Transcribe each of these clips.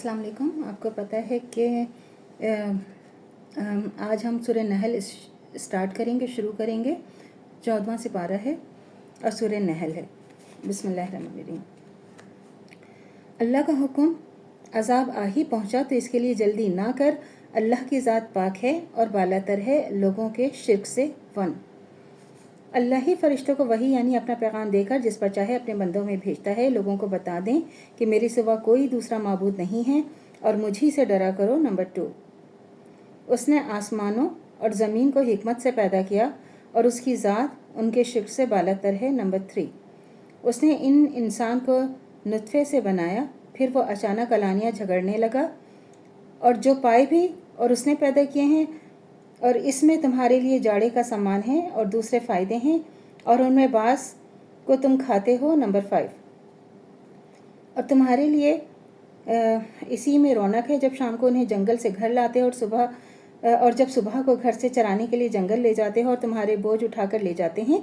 अस्सलाम वालेकुम। आपको पता है कि आज हम सूरह नहल स्टार्ट करेंगे, शुरू करेंगे। 14वां सिपारा है और सूरह नहल है। बिस्मिल्लाहिर्रहमानिर्रहीम। अल्लाह का हुक्म, अजाब आ ही पहुँचा तो इसके लिए जल्दी ना कर। अल्लाह की ज़ात पाक है और बालातर है लोगों के शिर्क से वन। अल्लाह ही फरिश्तों को वही यानी अपना पैगाम देकर जिस पर चाहे अपने बंदों में भेजता है। लोगों को बता दें कि मेरे सिवा कोई दूसरा माबूद नहीं है और मुझी से डरा करो। नंबर 2, उसने आसमानों और ज़मीन को हिकमत से पैदा किया और उसकी ज़ात उनके शिर्क से बालातर है। नंबर 3, उसने इन इंसान को नुत्फ़े से बनाया, फिर वो अचानक अलानिया झगड़ने लगा। और जो पाए भी और उसने पैदा किए हैं और इसमें तुम्हारे लिए जाड़े का सामान है और दूसरे फ़ायदे हैं और उनमें बास को तुम खाते हो। नंबर 5, और तुम्हारे लिए इसी में रौनक है जब शाम को उन्हें जंगल से घर लाते हो और जब सुबह को घर से चराने के लिए जंगल ले जाते हो और तुम्हारे बोझ उठाकर ले जाते हैं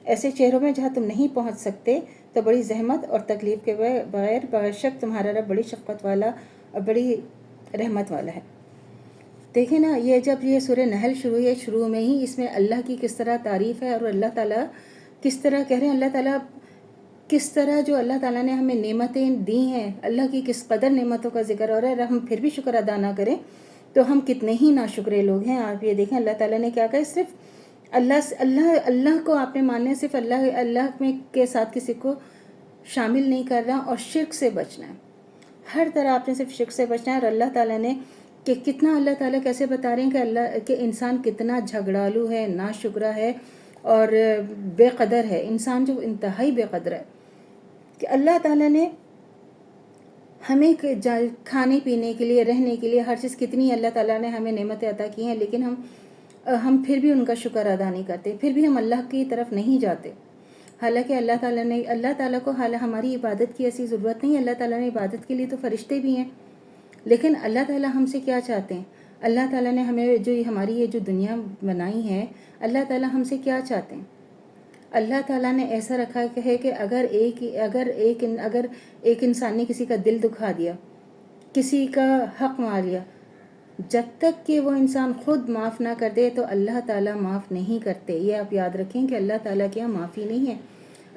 ऐसे शहरों में जहाँ तुम नहीं पहुँच सकते। तो बड़ी जहमत और तकलीफ़ के बगैर बेशक तुम्हारा रब बड़ी शफ़क़त वाला और बड़ी रहमत वाला है। देखिए ना, ये जब ये सूरह नहल शुरू है, शुरू में ही इसमें अल्लाह की किस तरह तारीफ़ है और अल्लाह ताला किस तरह कह रहे हैं, अल्लाह ताला किस तरह जो अल्लाह ताला ने हमें नेमतें दी हैं, अल्लाह की किस कदर नेमतों का जिक्र हो रहा है। हम फिर भी शुक्र अदा ना करें तो हम कितने ही नाशुक्रे लोग हैं। आप ये देखें अल्लाह ताला ने क्या कहा, सिर्फ अल्लाह को आपने मानना है, सिर्फ अल्लाह में के साथ किसी को शामिल नहीं करना और शिर्क से बचना है। हर तरह आपने सिर्फ शिर्क से बचना है। और अल्लाह ताला ने कि कितना अल्लाह ताला कैसे बता रहे हैं कि अल्लाह के इंसान कितना झगड़ालू है, नाशुक्रा है और बेकदर है। इंसान जो इंतहाई बेकदर है कि अल्लाह ताला ने हमें खाने पीने के लिए, रहने के लिए, हर चीज़ कितनी अल्लाह ताला ने हमें नेमतें अता की हैं, लेकिन हम फिर भी उनका शुक्र अदा नहीं करते, फिर भी हम अल्लाह की तरफ नहीं जाते। हालांकि अल्लाह ताला को हमारी इबादत की ऐसी ज़रूरत नहीं है। अल्लाह ताला ने इबादत के लिए तो फरिश्ते भी हैं, लेकिन अल्लाह ताला हमसे क्या चाहते हैं? अल्लाह ताला ने हमें जो हमारी ये जो दुनिया बनाई है, अल्लाह ताला हमसे क्या चाहते हैं? अल्लाह ताला ने ऐसा रखा है कि अगर एक इंसान ने किसी का दिल दुखा दिया, किसी का हक मार लिया, जब तक कि वो इंसान खुद माफ़ ना कर दे तो अल्लाह ताला माफ़ नहीं करते। ये आप याद रखें कि अल्लाह ताला के यहाँ माफ़ी नहीं है।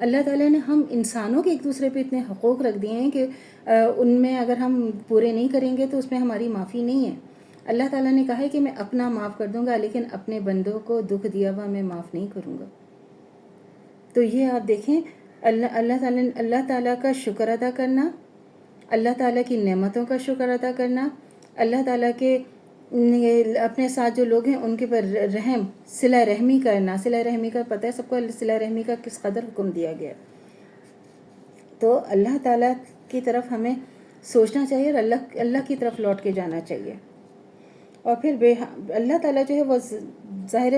अल्लाह ताला ने हम इंसानों के एक दूसरे पे इतने हकूक़ रख दिए हैं कि उनमें अगर हम पूरे नहीं करेंगे तो उसमें हमारी माफ़ी नहीं है। अल्लाह ताला ने कहा है कि मैं अपना माफ़ कर दूंगा, लेकिन अपने बंदों को दुख दिया हुआ मैं माफ़ नहीं करूँगा। तो ये आप देखें, अल्लाह ताला का शुक्र अदा करना, अल्लाह ताला की नेमतों का शुक्र अदा करना, अल्लाह ताला के अपने साथ जो लोग हैं उनके पर रहम, सिला रहमी करना। सिला रहमी का पता है सबको, सिला रहमी का किस कदर हुक्म दिया गया। तो अल्लाह ताला की तरफ हमें सोचना चाहिए और अल्लाह की तरफ लौट के जाना चाहिए। और फिर अल्लाह ताला जो है वो ज़ाहिर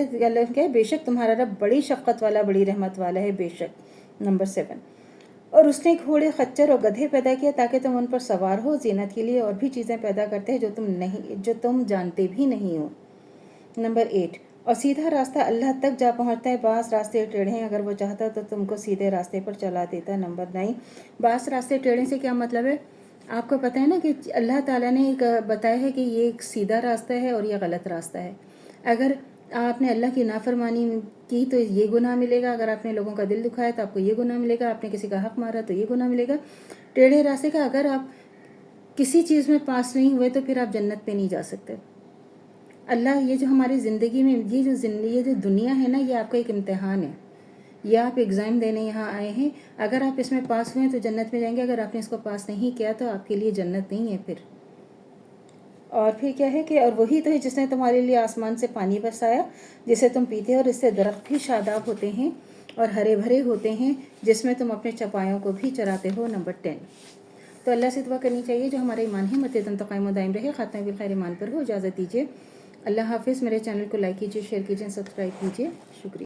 है बेशक तुम्हारा रब बड़ी शफ़क़त वाला, बड़ी रहमत वाला है बेशक। नंबर 7, और उसने घोड़े, खच्चर और गधे पैदा किया ताकि तुम उन पर सवार हो, ज़ीनत के लिए और भी चीज़ें पैदा करते हैं जो तुम जानते भी नहीं हो। नंबर 8, और सीधा रास्ता अल्लाह तक जा पहुँचता है। बास रास्ते टेढ़े हैं, अगर वो चाहता तो तुमको सीधे रास्ते पर चला देता। नंबर 9, बास रास्ते टेढ़े से क्या मतलब है? आपको पता है ना कि अल्लाह ताला ने एक बताया है कि ये एक सीधा रास्ता है और ये गलत रास्ता है। अगर आपने अल्लाह की नाफरमानी की तो ये गुनाह मिलेगा, अगर आपने लोगों का दिल दुखाया तो आपको ये गुनाह मिलेगा, आपने किसी का हक मारा तो ये गुनाह मिलेगा। टेढ़े रास्ते का अगर आप किसी चीज़ में पास नहीं हुए तो फिर आप जन्नत पे नहीं जा सकते। अल्लाह ये जो हमारी ज़िंदगी में ये जो दुनिया है ना, ये आपका एक इम्तिहान है। ये आप एग्ज़ाम देने यहाँ आए हैं, अगर आप इसमें पास हुए तो जन्नत में जाएंगे, अगर आपने इसको पास नहीं किया तो आपके लिए जन्नत नहीं है फिर। और फिर क्या है कि और वही तो है जिसने तुम्हारे लिए आसमान से पानी बरसाया जिसे तुम पीते हो, और इससे दरख्त भी शादाब होते हैं और हरे भरे होते हैं, जिसमें तुम अपने चपायों को भी चराते हो। नंबर 10, तो अल्लाह से दुआ करनी चाहिए जो हमारा ईमान है मतदन तो कायम दायम रहे, खात्मा बिल खैर ईमान पर हो। इजाज़त दीजिए, अल्लाह हाफिज़। मेरे चैनल को लाइक कीजिए, शेयर कीजिए, सब्सक्राइब कीजिए। शुक्रिया।